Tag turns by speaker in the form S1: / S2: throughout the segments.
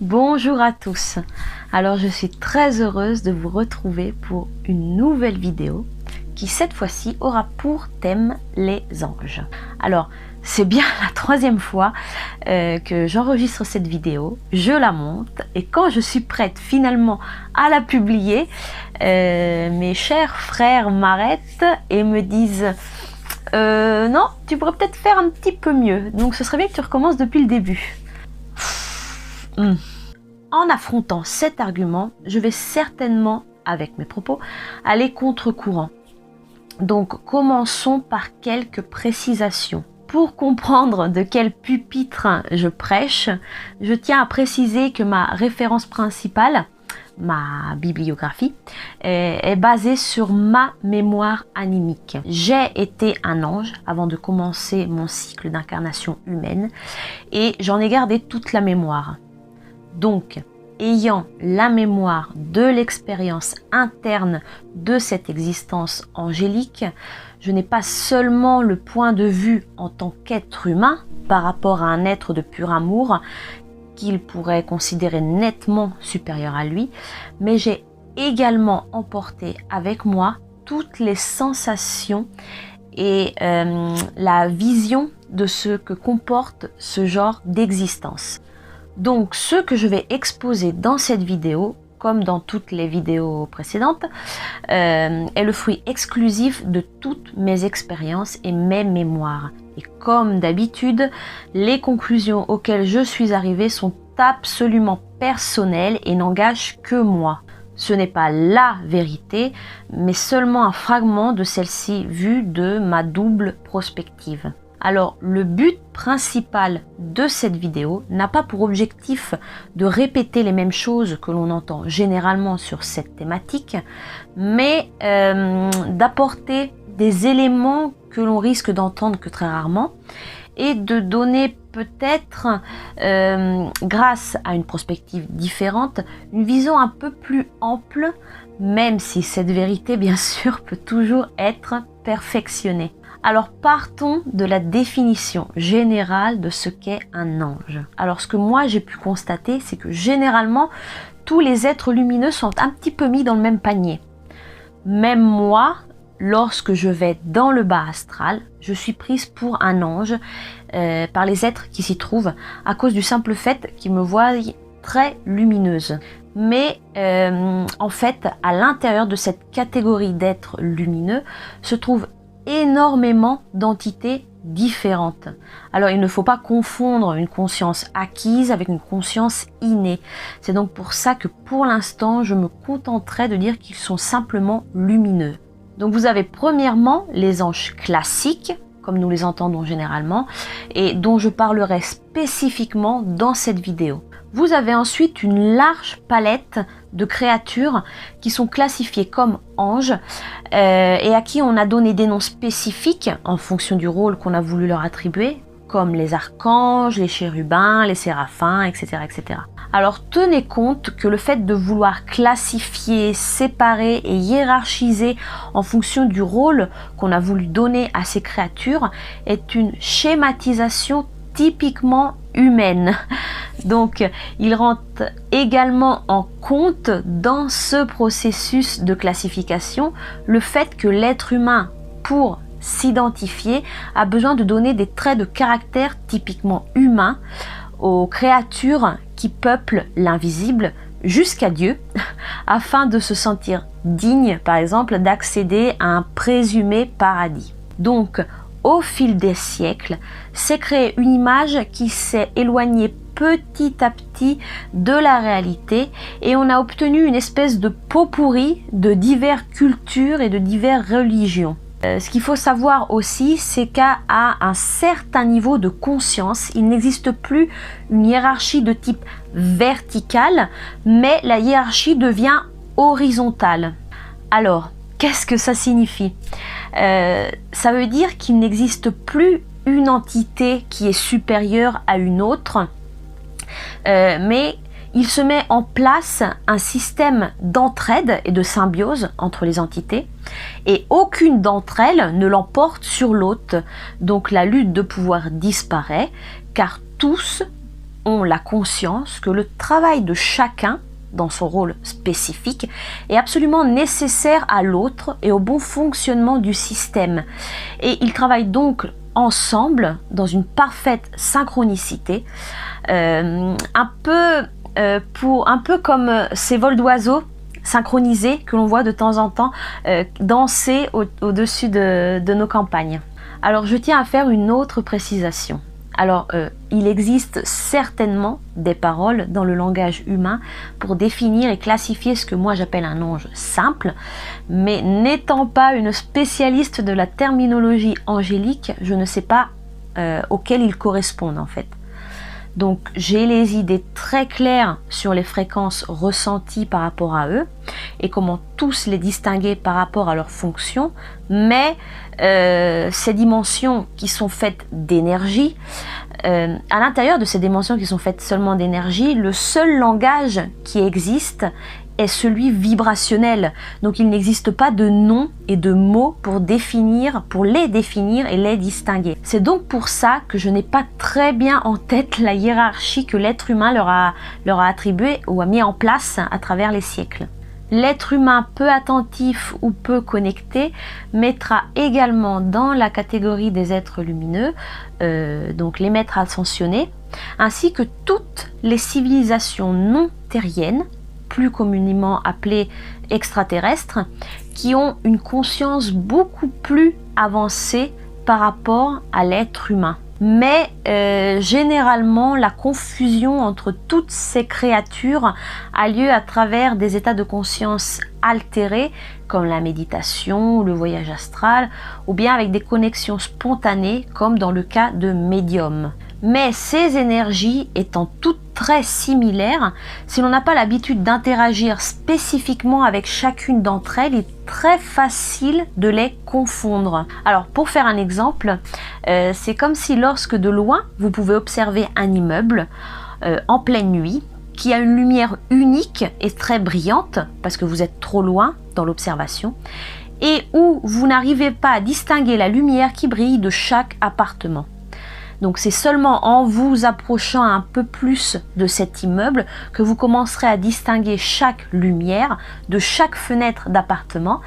S1: Bonjour à tous. Alors je suis très heureuse de vous retrouver pour une nouvelle vidéo qui cette fois-ci aura pour thème les anges. Alors c'est bien la troisième fois que j'enregistre cette vidéo, je la monte et quand je suis prête finalement à la publier, mes chers frères m'arrêtent et me disent non, tu pourrais peut-être faire un petit peu mieux, donc ce serait bien que tu recommences depuis le début. En affrontant cet argument, je vais certainement, avec mes propos, aller contre-courant. Donc commençons par quelques précisations. Pour comprendre de quel pupitre je prêche, je tiens à préciser que ma référence principale, ma bibliographie, est basée sur ma mémoire animique. J'ai été un ange avant de commencer mon cycle d'incarnation humaine et j'en ai gardé toute la mémoire. Donc, ayant la mémoire de l'expérience interne de cette existence angélique, je n'ai pas seulement le point de vue en tant qu'être humain par rapport à un être de pur amour qu'il pourrait considérer nettement supérieur à lui, mais j'ai également emporté avec moi toutes les sensations et la vision de ce que comporte ce genre d'existence. Donc ce que je vais exposer dans cette vidéo, comme dans toutes les vidéos précédentes, est le fruit exclusif de toutes mes expériences et mes mémoires. Et comme d'habitude, les conclusions auxquelles je suis arrivée sont absolument personnelles et n'engagent que moi. Ce n'est pas la vérité, mais seulement un fragment de celle-ci vu de ma double prospective. Alors, le but principal de cette vidéo n'a pas pour objectif de répéter les mêmes choses que l'on entend généralement sur cette thématique, mais d'apporter des éléments que l'on risque d'entendre que très rarement et de donner peut-être, grâce à une perspective différente, une vision un peu plus ample, même si cette vérité, bien sûr, peut toujours être perfectionnée. Alors partons de la définition générale de ce qu'est un ange. Alors ce que moi j'ai pu constater, c'est que généralement tous les êtres lumineux sont un petit peu mis dans le même panier. Même moi, lorsque je vais dans le bas astral, je suis prise pour un ange par les êtres qui s'y trouvent à cause du simple fait qu'ils me voient très lumineuse. Mais en fait, à l'intérieur de cette catégorie d'êtres lumineux se trouve énormément d'entités différentes. Alors il ne faut pas confondre une conscience acquise avec une conscience innée. C'est donc pour ça que pour l'instant je me contenterai de dire qu'ils sont simplement lumineux. Donc vous avez premièrement les anges classiques, comme nous les entendons généralement, et dont je parlerai spécifiquement dans cette vidéo. Vous avez ensuite une large palette de créatures qui sont classifiées comme anges et à qui on a donné des noms spécifiques en fonction du rôle qu'on a voulu leur attribuer, comme les archanges, les chérubins, les séraphins, etc., etc. Alors tenez compte que le fait de vouloir classifier, séparer et hiérarchiser en fonction du rôle qu'on a voulu donner à ces créatures est une schématisation typiquement humaine. Donc, il rentre également en compte dans ce processus de classification le fait que l'être humain, pour s'identifier, a besoin de donner des traits de caractère typiquement humains aux créatures qui peuplent l'invisible jusqu'à Dieu, afin de se sentir digne, par exemple, d'accéder à un présumé paradis. Donc, au fil des siècles, s'est créée une image qui s'est éloignée petit à petit de la réalité et on a obtenu une espèce de pot-pourri de diverses cultures et de diverses religions. Ce qu'il faut savoir aussi, c'est qu'à un certain niveau de conscience, il n'existe plus une hiérarchie de type verticale, mais la hiérarchie devient horizontale. Alors, qu'est-ce que ça signifie ? Ça veut dire qu'il n'existe plus une entité qui est supérieure à une autre, mais il se met en place un système d'entraide et de symbiose entre les entités et aucune d'entre elles ne l'emporte sur l'autre. Donc la lutte de pouvoir disparaît car tous ont la conscience que le travail de chacun dans son rôle spécifique est absolument nécessaire à l'autre et au bon fonctionnement du système. Et ils travaillent donc ensemble dans une parfaite synchronicité, un peu comme ces vols d'oiseaux synchronisés que l'on voit de temps en temps danser au-dessus de nos campagnes. Alors je tiens à faire une autre précisation. Alors, il existe certainement des paroles dans le langage humain pour définir et classifier ce que moi j'appelle un ange simple, mais n'étant pas une spécialiste de la terminologie angélique, je ne sais pas auxquelles ils correspondent en fait. Donc j'ai les idées très claires sur les fréquences ressenties par rapport à eux et comment tous les distinguer par rapport à leur fonction, mais ces dimensions qui sont faites d'énergie, à l'intérieur de ces dimensions qui sont faites seulement d'énergie, le seul langage qui existe est celui vibrationnel. Donc il n'existe pas de nom et de mots pour les définir et les distinguer. C'est donc pour ça que je n'ai pas très bien en tête la hiérarchie que l'être humain leur a attribuée ou a mis en place à travers les siècles. L'être humain peu attentif ou peu connecté mettra également dans la catégorie des êtres lumineux, donc les maîtres ascensionnés, ainsi que toutes les civilisations non terriennes, plus communément appelées extraterrestres, qui ont une conscience beaucoup plus avancée par rapport à l'être humain. Mais généralement, la confusion entre toutes ces créatures a lieu à travers des états de conscience altérés, comme la méditation ou le voyage astral, ou bien avec des connexions spontanées, comme dans le cas de médiums. Mais ces énergies étant toutes très similaires, si l'on n'a pas l'habitude d'interagir spécifiquement avec chacune d'entre elles, il est très facile de les confondre. Alors pour faire un exemple, c'est comme si lorsque de loin vous pouvez observer un immeuble en pleine nuit qui a une lumière unique et très brillante parce que vous êtes trop loin dans l'observation et où vous n'arrivez pas à distinguer la lumière qui brille de chaque appartement. Donc c'est seulement en vous approchant un peu plus de cet immeuble que vous commencerez à distinguer chaque lumière de chaque fenêtre d'appartement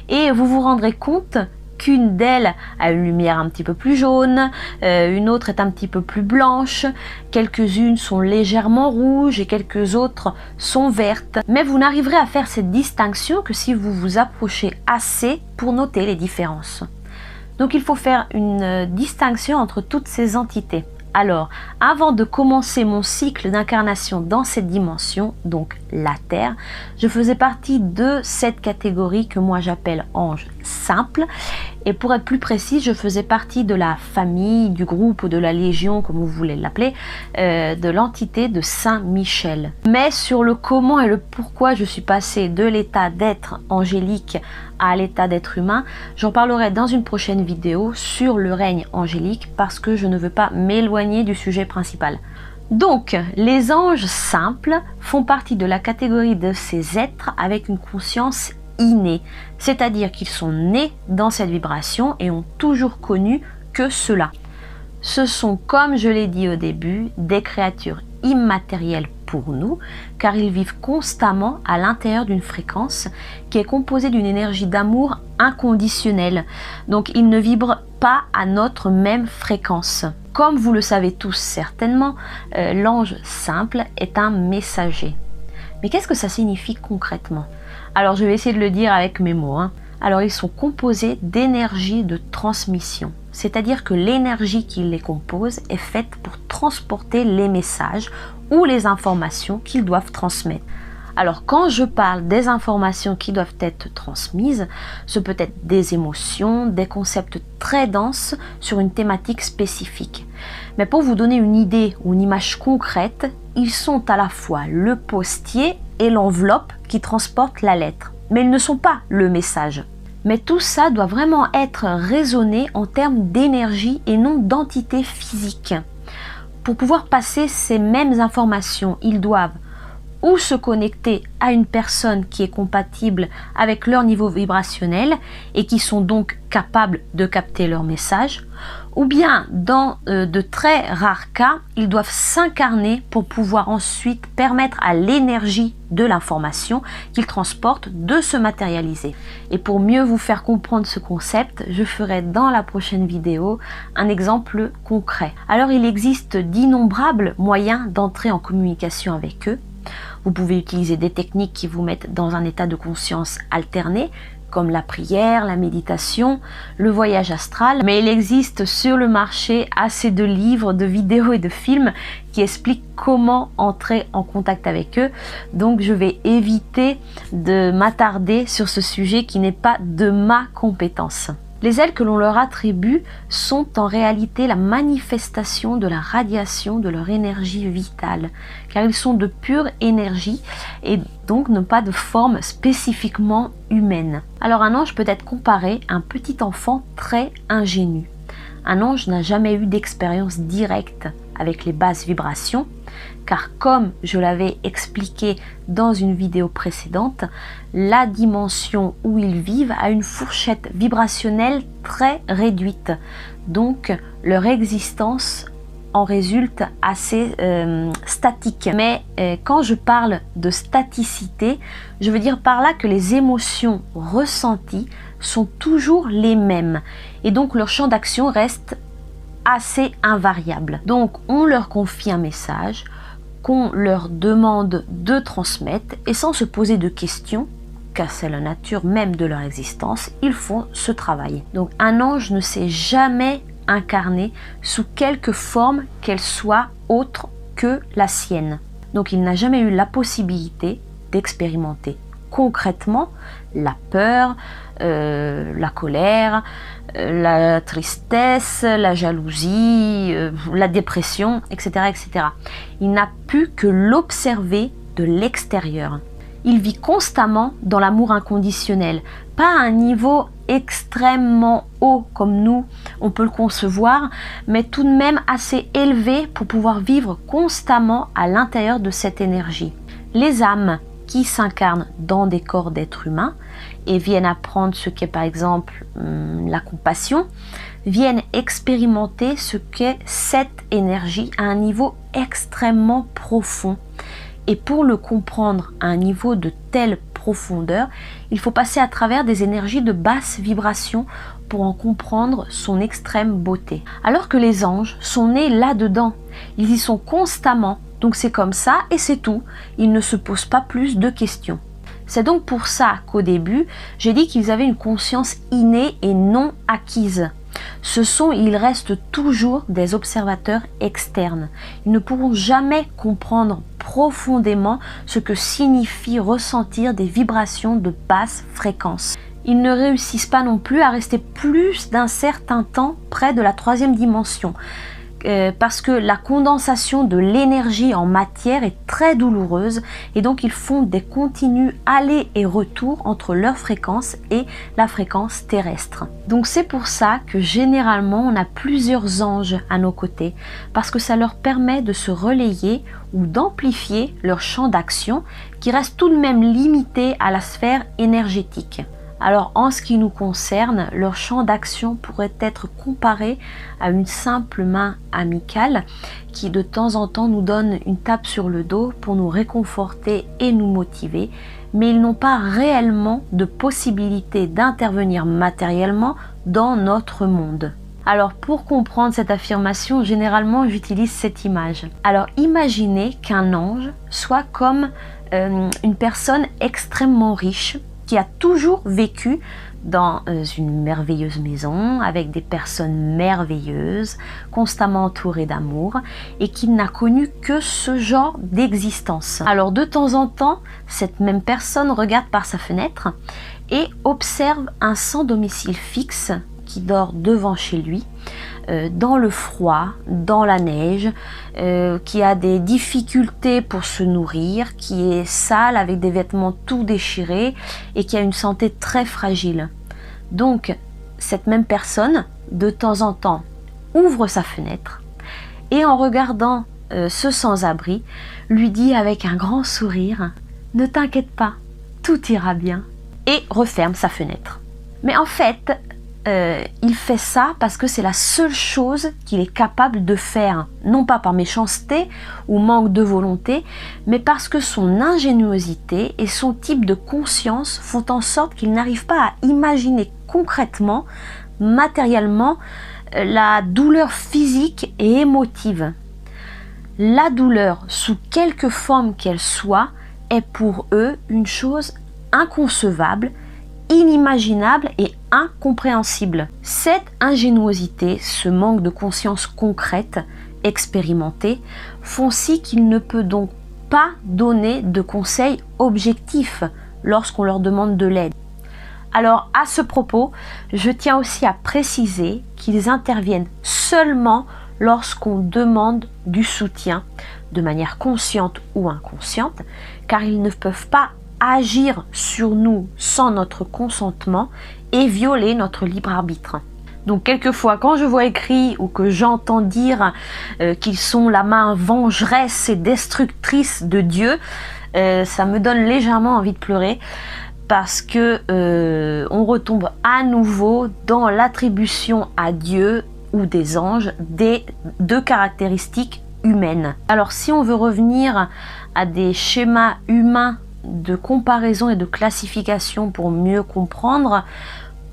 S1: et vous vous rendrez compte qu'une d'elles a une lumière un petit peu plus jaune, une autre est un petit peu plus blanche, quelques-unes sont légèrement rouges et quelques autres sont vertes. Mais vous n'arriverez à faire cette distinction que si vous vous approchez assez pour noter les différences. Donc il faut faire une distinction entre toutes ces entités. Alors, avant de commencer mon cycle d'incarnation dans cette dimension, donc la Terre, je faisais partie de cette catégorie que moi j'appelle ange simple. Et pour être plus précis, je faisais partie de la famille, du groupe ou de la légion, comme vous voulez l'appeler, de l'entité de Saint-Michel. Mais sur le comment et le pourquoi je suis passée de l'état d'être angélique à l'état d'être humain, j'en parlerai dans une prochaine vidéo sur le règne angélique parce que je ne veux pas m'éloigner du sujet principal. Donc, les anges simples font partie de la catégorie de ces êtres avec une conscience innée, c'est-à-dire qu'ils sont nés dans cette vibration et ont toujours connu que cela. Ce sont, comme je l'ai dit au début, des créatures immatérielles pour nous, car ils vivent constamment à l'intérieur d'une fréquence qui est composée d'une énergie d'amour inconditionnelle. Donc ils ne vibrent pas à notre même fréquence. Comme vous le savez tous certainement, l'ange simple est un messager. Mais qu'est-ce que ça signifie concrètement? Alors je vais essayer de le dire avec mes mots. Alors ils sont composés d'énergie de transmission. C'est-à-dire que l'énergie qui les compose est faite pour transporter les messages ou les informations qu'ils doivent transmettre. Alors quand je parle des informations qui doivent être transmises, ce peut être des émotions, des concepts très denses sur une thématique spécifique. Mais pour vous donner une idée ou une image concrète, ils sont à la fois le postier et l'enveloppe qui transportent la lettre. Mais ils ne sont pas le message. Mais tout ça doit vraiment être raisonné en termes d'énergie et non d'entité physique. Pour pouvoir passer ces mêmes informations, ils doivent ou se connecter à une personne qui est compatible avec leur niveau vibrationnel et qui sont donc capables de capter leur message, ou bien dans de très rares cas, ils doivent s'incarner pour pouvoir ensuite permettre à l'énergie de l'information qu'ils transportent de se matérialiser. Et pour mieux vous faire comprendre ce concept, je ferai dans la prochaine vidéo un exemple concret. Alors il existe d'innombrables moyens d'entrer en communication avec eux. Vous pouvez utiliser des techniques qui vous mettent dans un état de conscience alterné, comme la prière, la méditation, le voyage astral. Mais il existe sur le marché assez de livres, de vidéos et de films qui expliquent comment entrer en contact avec eux. Donc je vais éviter de m'attarder sur ce sujet qui n'est pas de ma compétence. Les ailes que l'on leur attribue sont en réalité la manifestation de la radiation de leur énergie vitale, car ils sont de pure énergie et donc n'ont pas de forme spécifiquement humaine. Alors un ange peut être comparé à un petit enfant très ingénu. Un ange n'a jamais eu d'expérience directe avec les basses vibrations, car comme je l'avais expliqué dans une vidéo précédente, la dimension où ils vivent a une fourchette vibrationnelle très réduite. Donc leur existence en résulte assez statique. Mais quand je parle de staticité, je veux dire par là que les émotions ressenties sont toujours les mêmes. Et donc leur champ d'action reste assez invariable. Donc on leur confie un message qu'on leur demande de transmettre et sans se poser de questions, car c'est la nature même de leur existence, ils font ce travail. Donc un ange ne s'est jamais incarné sous quelque forme qu'elle soit autre que la sienne. Donc il n'a jamais eu la possibilité d'expérimenter concrètement la peur, la colère, la tristesse, la jalousie, la dépression, etc., etc. Il n'a pu que l'observer de l'extérieur. Il vit constamment dans l'amour inconditionnel, pas à un niveau extrêmement haut comme nous, on peut le concevoir, mais tout de même assez élevé pour pouvoir vivre constamment à l'intérieur de cette énergie. Les âmes qui s'incarnent dans des corps d'êtres humains et viennent apprendre ce qu'est par exemple la compassion, viennent expérimenter ce qu'est cette énergie à un niveau extrêmement profond. Et pour le comprendre à un niveau de telle profondeur, il faut passer à travers des énergies de basse vibration pour en comprendre son extrême beauté. Alors que les anges sont nés là-dedans, ils y sont constamment. Donc c'est comme ça et c'est tout, ils ne se posent pas plus de questions. C'est donc pour ça qu'au début, j'ai dit qu'ils avaient une conscience innée et non acquise. Ils restent toujours des observateurs externes. Ils ne pourront jamais comprendre profondément ce que signifie ressentir des vibrations de basse fréquence. Ils ne réussissent pas non plus à rester plus d'un certain temps près de la troisième dimension. Parce que la condensation de l'énergie en matière est très douloureuse et donc ils font des continus aller et retour entre leur fréquence et la fréquence terrestre. Donc c'est pour ça que généralement on a plusieurs anges à nos côtés parce que ça leur permet de se relayer ou d'amplifier leur champ d'action qui reste tout de même limité à la sphère énergétique. Alors en ce qui nous concerne, leur champ d'action pourrait être comparé à une simple main amicale qui de temps en temps nous donne une tape sur le dos pour nous réconforter et nous motiver, mais ils n'ont pas réellement de possibilité d'intervenir matériellement dans notre monde. Alors pour comprendre cette affirmation, généralement j'utilise cette image. Alors imaginez qu'un ange soit comme une personne extrêmement riche qui a toujours vécu dans une merveilleuse maison avec des personnes merveilleuses, constamment entourées d'amour et qui n'a connu que ce genre d'existence. Alors de temps en temps, cette même personne regarde par sa fenêtre et observe un sans domicile fixe qui dort devant chez lui, dans le froid, dans la neige, qui a des difficultés pour se nourrir, qui est sale avec des vêtements tout déchirés et qui a une santé très fragile. Donc cette même personne, de temps en temps, ouvre sa fenêtre et en regardant ce sans-abri, lui dit avec un grand sourire « Ne t'inquiète pas, tout ira bien » et referme sa fenêtre. Mais en fait, il fait ça parce que c'est la seule chose qu'il est capable de faire, non pas par méchanceté ou manque de volonté, mais parce que son ingéniosité et son type de conscience font en sorte qu'il n'arrive pas à imaginer concrètement, matériellement, la douleur physique et émotive. La douleur, sous quelque forme qu'elle soit, est pour eux une chose inconcevable, inimaginable et incompréhensible. Cette ingéniosité, ce manque de conscience concrète, expérimentée, font si qu'il ne peut donc pas donner de conseils objectifs lorsqu'on leur demande de l'aide. Alors à ce propos, je tiens aussi à préciser qu'ils interviennent seulement lorsqu'on demande du soutien, de manière consciente ou inconsciente, car ils ne peuvent pas agir sur nous sans notre consentement et violer notre libre arbitre. Donc quelquefois quand je vois écrit ou que j'entends dire qu'ils sont la main vengeresse et destructrice de Dieu, ça me donne légèrement envie de pleurer parce que on retombe à nouveau dans l'attribution à Dieu ou des anges des deux caractéristiques humaines. Alors si on veut revenir à des schémas humains de comparaison et de classification pour mieux comprendre,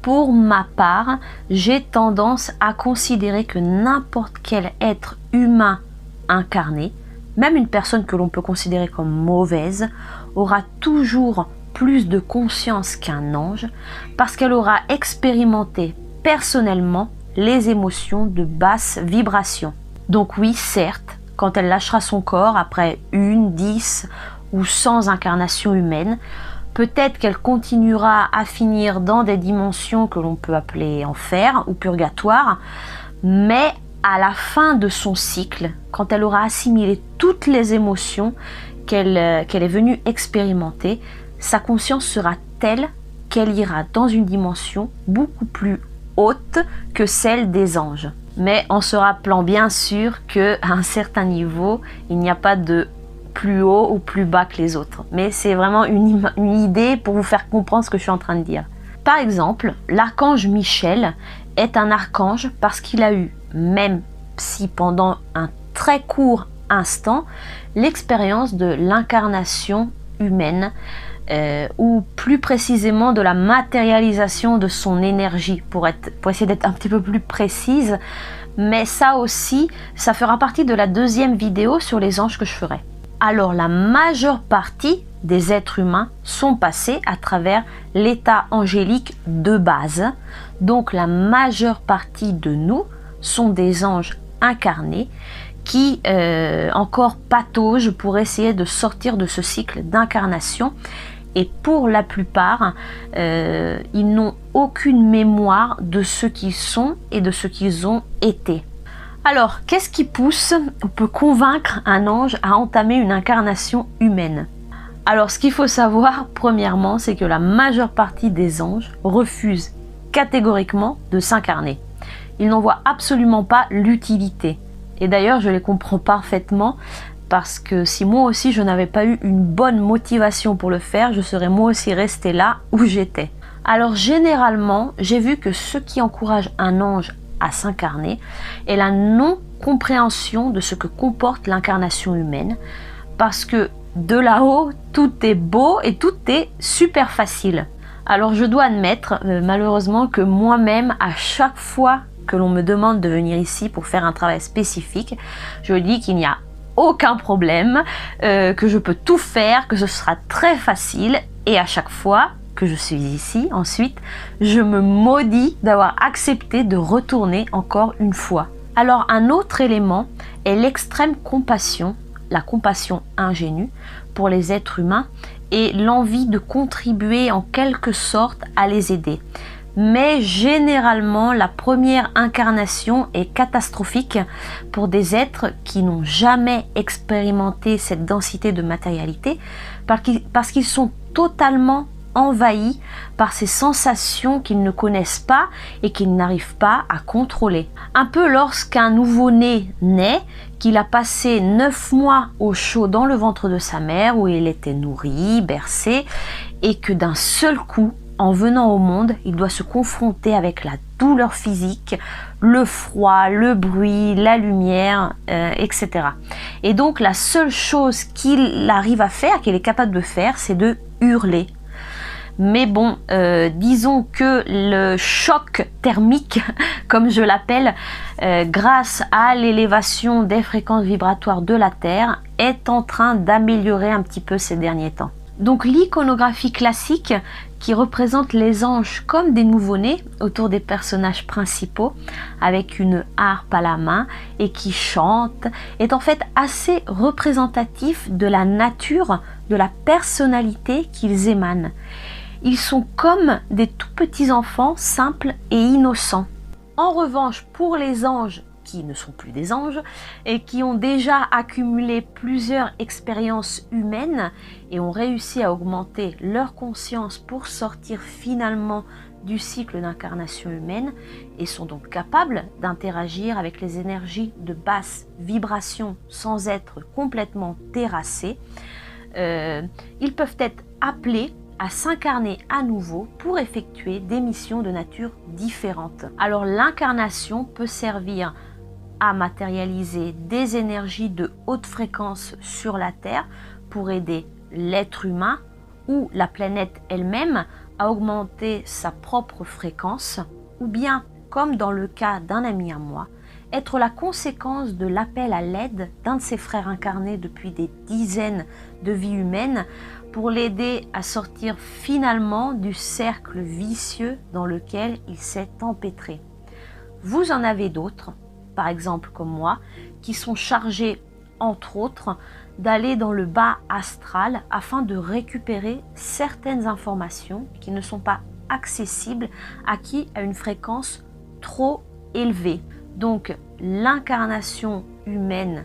S1: pour ma part, j'ai tendance à considérer que n'importe quel être humain incarné, même une personne que l'on peut considérer comme mauvaise, aura toujours plus de conscience qu'un ange parce qu'elle aura expérimenté personnellement les émotions de basse vibration. Donc oui, certes, quand elle lâchera son corps après 1, 10 ou 100 incarnations humaines, peut-être qu'elle continuera à finir dans des dimensions que l'on peut appeler enfer ou purgatoire, mais à la fin de son cycle, quand elle aura assimilé toutes les émotions qu'elle est venue expérimenter, sa conscience sera telle qu'elle ira dans une dimension beaucoup plus haute que celle des anges. Mais en se rappelant bien sûr qu'à un certain niveau, il n'y a pas de plus haut ou plus bas que les autres. Mais c'est vraiment une idée pour vous faire comprendre ce que je suis en train de dire. Par exemple, l'archange Michel est un archange parce qu'il a eu, même si pendant un très court instant, l'expérience de l'incarnation humaine, ou plus précisément de la matérialisation de son énergie, pour essayer d'être un petit peu plus précise. Mais ça aussi, ça fera partie de la deuxième vidéo sur les anges que je ferai. Alors la majeure partie des êtres humains sont passés à travers l'état angélique de base. Donc la majeure partie de nous sont des anges incarnés qui encore pataugent pour essayer de sortir de ce cycle d'incarnation. Et pour la plupart, ils n'ont aucune mémoire de ce qu'ils sont et de ce qu'ils ont été. Alors, qu'est-ce qui pousse ou peut convaincre un ange à entamer une incarnation humaine? Alors, ce qu'il faut savoir, premièrement, c'est que la majeure partie des anges refusent catégoriquement de s'incarner. Ils n'en voient absolument pas l'utilité. Et d'ailleurs, je les comprends parfaitement parce que si moi aussi je n'avais pas eu une bonne motivation pour le faire, je serais moi aussi restée là où j'étais. Alors généralement, j'ai vu que ce qui encourage un ange à s'incarner est la non-compréhension de ce que comporte l'incarnation humaine, parce que de là-haut, tout est beau et tout est super facile. Alors je dois admettre malheureusement que moi-même, à chaque fois que l'on me demande de venir ici pour faire un travail spécifique, je dis qu'il n'y a aucun problème, que je peux tout faire, que ce sera très facile, et à chaque fois que je suis ici, ensuite, je me maudis d'avoir accepté de retourner encore une fois. Alors un autre élément est l'extrême compassion, la compassion ingénue pour les êtres humains et l'envie de contribuer en quelque sorte à les aider. Mais généralement, la première incarnation est catastrophique pour des êtres qui n'ont jamais expérimenté cette densité de matérialité parce qu'ils sont totalement envahis par ces sensations qu'ils ne connaissent pas et qu'ils n'arrivent pas à contrôler. Un peu lorsqu'un nouveau-né naît, qu'il a passé 9 mois au chaud dans le ventre de sa mère où il était nourri, bercé, et que d'un seul coup, en venant au monde, il doit se confronter avec la douleur physique, le froid, le bruit, la lumière, etc. Et donc la seule chose qu'il arrive à faire, qu'il est capable de faire, c'est de hurler. Mais bon, disons que le choc thermique, comme je l'appelle, grâce à l'élévation des fréquences vibratoires de la Terre, est en train d'améliorer un petit peu ces derniers temps. Donc l'iconographie classique, qui représente les anges comme des nouveau-nés autour des personnages principaux, avec une harpe à la main et qui chantent, est en fait assez représentatif de la nature, de la personnalité qu'ils émanent. Ils sont comme des tout petits enfants simples et innocents. En revanche, pour les anges qui ne sont plus des anges et qui ont déjà accumulé plusieurs expériences humaines et ont réussi à augmenter leur conscience pour sortir finalement du cycle d'incarnation humaine et sont donc capables d'interagir avec les énergies de basse vibration sans être complètement terrassés, ils peuvent être appelés à s'incarner à nouveau pour effectuer des missions de nature différente. Alors l'incarnation peut servir à matérialiser des énergies de haute fréquence sur la Terre pour aider l'être humain ou la planète elle-même à augmenter sa propre fréquence, ou bien, comme dans le cas d'un ami à moi, être la conséquence de l'appel à l'aide d'un de ses frères incarnés depuis des dizaines de vies humaines pour l'aider à sortir finalement du cercle vicieux dans lequel il s'est empêtré. Vous en avez d'autres, par exemple comme moi, qui sont chargés, entre autres, d'aller dans le bas astral afin de récupérer certaines informations qui ne sont pas accessibles acquis à une fréquence trop élevée. Donc l'incarnation humaine,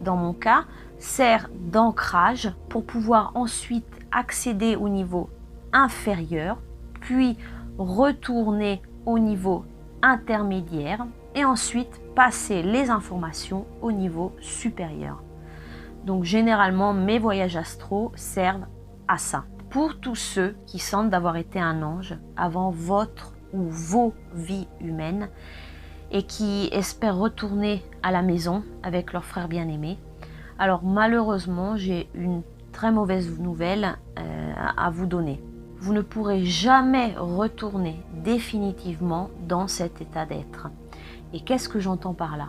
S1: dans mon cas, sert d'ancrage pour pouvoir ensuite accéder au niveau inférieur, puis retourner au niveau intermédiaire et ensuite passer les informations au niveau supérieur. Donc généralement mes voyages astraux servent à ça. Pour tous ceux qui sentent d'avoir été un ange avant votre ou vos vies humaines et qui espèrent retourner à la maison avec leur frère bien-aimé, alors malheureusement j'ai une très mauvaise nouvelle à vous donner. Vous ne pourrez jamais retourner définitivement dans cet état d'être. Et qu'est-ce que j'entends par là?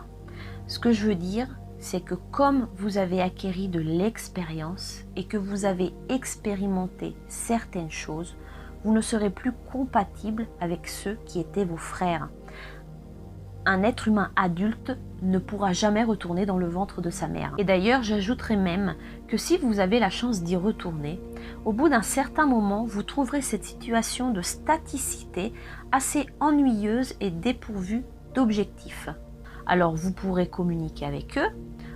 S1: Ce que je veux dire, c'est que comme vous avez acquis de l'expérience et que vous avez expérimenté certaines choses, vous ne serez plus compatible avec ceux qui étaient vos frères. Un être humain adulte ne pourra jamais retourner dans le ventre de sa mère. Et d'ailleurs, j'ajouterais même que si vous avez la chance d'y retourner, au bout d'un certain moment, vous trouverez cette situation de staticité assez ennuyeuse et dépourvue d'objectifs. Alors vous pourrez communiquer avec eux,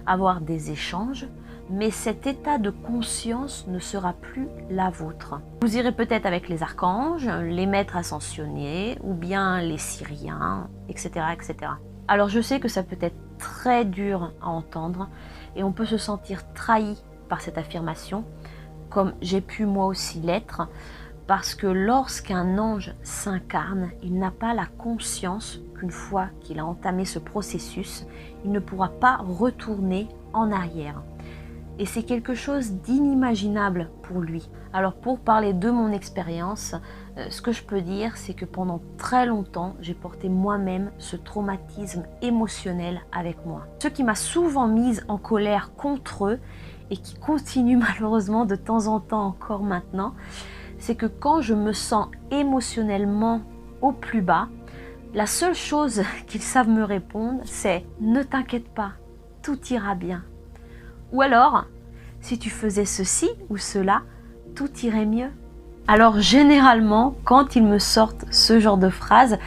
S1: avoir des échanges, mais cet état de conscience ne sera plus la vôtre. Vous irez peut-être avec les archanges, les maîtres ascensionnés, ou bien les Syriens, etc., etc. Alors je sais que ça peut être très dur à entendre, et on peut se sentir trahi par cette affirmation, comme j'ai pu moi aussi l'être, parce que lorsqu'un ange s'incarne, il n'a pas la conscience qu'une fois qu'il a entamé ce processus, il ne pourra pas retourner en arrière. Et c'est quelque chose d'inimaginable pour lui. Alors pour parler de mon expérience, ce que je peux dire, c'est que pendant très longtemps, j'ai porté moi-même ce traumatisme émotionnel avec moi. Ce qui m'a souvent mise en colère contre eux et qui continue malheureusement de temps en temps encore maintenant, c'est que quand je me sens émotionnellement au plus bas, la seule chose qu'ils savent me répondre, c'est « Ne t'inquiète pas, tout ira bien ». Ou alors, si tu faisais ceci ou cela, tout irait mieux. Alors généralement, quand ils me sortent ce genre de phrase,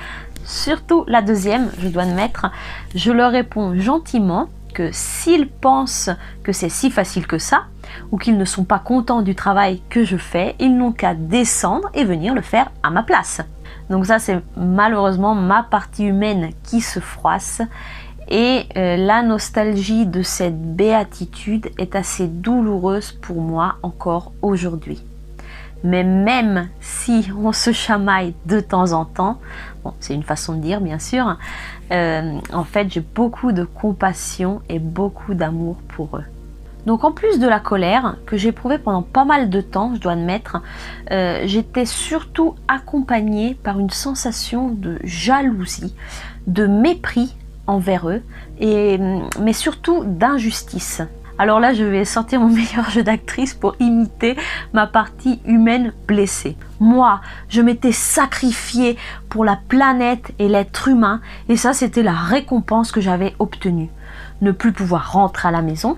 S1: surtout la deuxième, je dois admettre, je leur réponds gentiment que s'ils pensent que c'est si facile que ça, ou qu'ils ne sont pas contents du travail que je fais, ils n'ont qu'à descendre et venir le faire à ma place. Donc ça, c'est malheureusement ma partie humaine qui se froisse Et la nostalgie de cette béatitude est assez douloureuse pour moi encore aujourd'hui. Mais même si on se chamaille de temps en temps, bon, c'est une façon de dire bien sûr, en fait j'ai beaucoup de compassion et beaucoup d'amour pour eux. Donc en plus de la colère que j'éprouvais pendant pas mal de temps, je dois admettre, j'étais surtout accompagnée par une sensation de jalousie, de mépris envers eux, mais surtout d'injustice. Alors là, je vais sortir mon meilleur jeu d'actrice pour imiter ma partie humaine blessée. Moi, je m'étais sacrifiée pour la planète et l'être humain, et ça, c'était la récompense que j'avais obtenue. Ne plus pouvoir rentrer à la maison,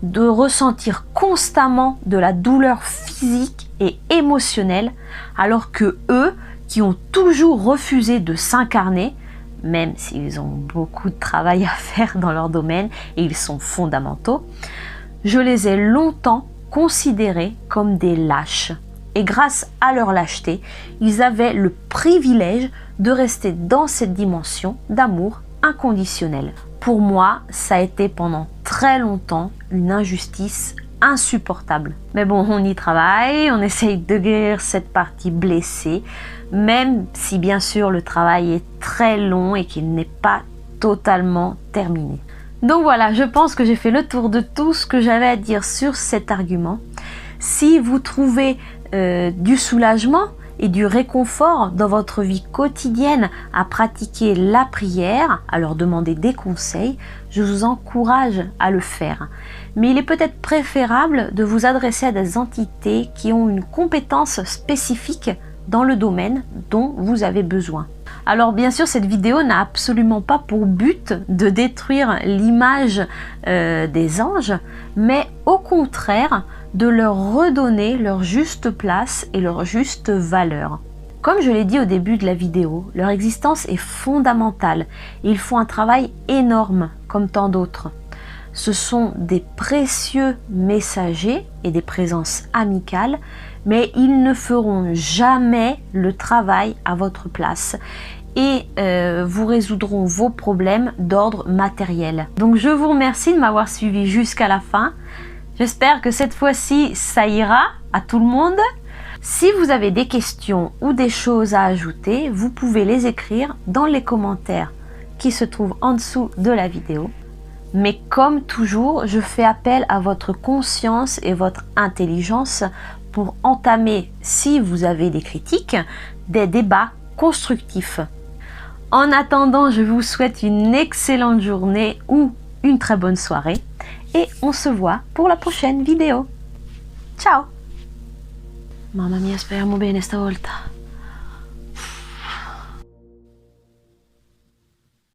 S1: de ressentir constamment de la douleur physique et émotionnelle, alors que eux, qui ont toujours refusé de s'incarner, même s'ils ont beaucoup de travail à faire dans leur domaine et ils sont fondamentaux, je les ai longtemps considérés comme des lâches. Et grâce à leur lâcheté, ils avaient le privilège de rester dans cette dimension d'amour inconditionnel. Pour moi, ça a été pendant très longtemps une injustice insupportable. Mais bon, on y travaille, on essaye de guérir cette partie blessée, même si bien sûr le travail est très long et qu'il n'est pas totalement terminé. Donc voilà, je pense que j'ai fait le tour de tout ce que j'avais à dire sur cet argument. Si vous trouvez du soulagement et du réconfort dans votre vie quotidienne à pratiquer la prière, à leur demander des conseils, je vous encourage à le faire. Mais il est peut-être préférable de vous adresser à des entités qui ont une compétence spécifique dans le domaine dont vous avez besoin. Alors bien sûr, cette vidéo n'a absolument pas pour but de détruire l'image des anges, mais au contraire de leur redonner leur juste place et leur juste valeur. Comme je l'ai dit au début de la vidéo, leur existence est fondamentale et ils font un travail énorme comme tant d'autres. Ce sont des précieux messagers et des présences amicales, mais ils ne feront jamais le travail à votre place et vous résoudront vos problèmes d'ordre matériel. Donc je vous remercie de m'avoir suivi jusqu'à la fin. J'espère que cette fois-ci, ça ira à tout le monde. Si vous avez des questions ou des choses à ajouter, vous pouvez les écrire dans les commentaires qui se trouvent en dessous de la vidéo. Mais comme toujours, je fais appel à votre conscience et votre intelligence pour entamer, si vous avez des critiques, des débats constructifs. En attendant, je vous souhaite une excellente journée ou une très bonne soirée et on se voit pour la prochaine vidéo. Ciao! Mamma mia, speriamo bene stavolta.